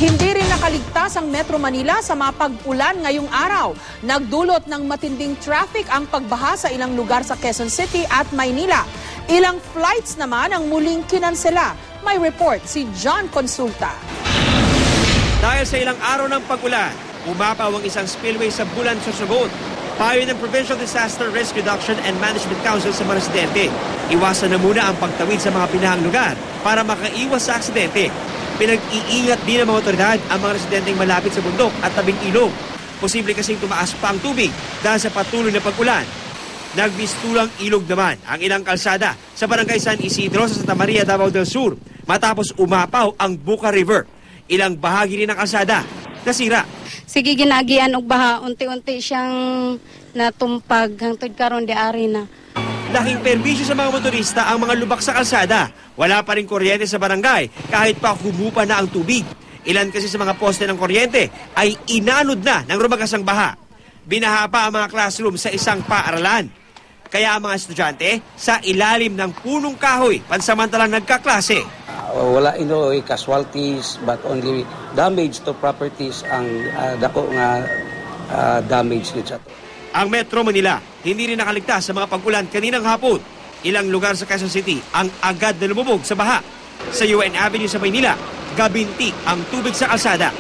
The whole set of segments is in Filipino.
Hindi rin nakaligtas ang Metro Manila sa mapag-ulan ngayong araw. Nagdulot ng matinding traffic ang pagbaha sa ilang lugar sa Quezon City at Maynila. Ilang flights naman ang muling kinansela. May report si John Consulta. Dahil sa ilang araw ng pag-ulan, umapaw ang isang spillway sa Bulan, Sorsogon. Payo ng Provincial Disaster Risk Reduction and Management Council sa mga residente. Iwasan na muna ang pagtawid sa mga pinahang lugar para makaiwas sa aksidente. Pinag-iingat din ng mga otoridad ang mga residenteng malapit sa bundok at tabing ilog. Posible kasing tumaas pa ang tubig dahil sa patuloy na pag-ulan. Nagmistulang ilog naman ang ilang kalsada sa barangay San Isidro sa Santa Maria, Davao del Sur matapos umapaw ang Buka River. Ilang bahagi rin ng kalsada nasira. Sige ginagian og baha, unti-unti siyang natumpag hangtod karon di ari na. Laking perbisyo sa mga motorista ang mga lubak sa kalsada. Wala pa rin kuryente sa barangay kahit pa humupa na ang tubig. Ilan kasi sa mga poste ng kuryente ay inanod na ng rumagasang baha. Binaha pa ang mga classroom sa isang paaralan. Kaya ang mga estudyante sa ilalim ng punong kahoy pansamantalang nagkaklase. Wala casualties but only damage to properties ang dako nga damage dito. Ang Metro Manila hindi rin nakaligtas sa mga pag-ulan kaninang hapon. Ilang lugar sa Quezon City ang agad na lumubog sa baha. Sa UN Avenue sa Maynila, gabinti ang tubig sa kalsada.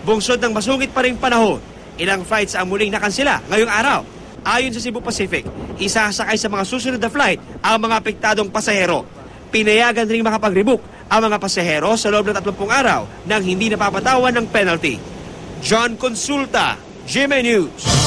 Bungsod ng masungit pa rin panahon, ilang flights ang muling nakansela ngayong araw. Ayon sa Cebu Pacific, isasakay sa mga susunod na flight ang mga apektadong pasahero. Pinayagan ring makapag-rebook ang mga pasahero sa loob ng 30 araw nang hindi napapatawan ng penalty. John Consulta, GMA News.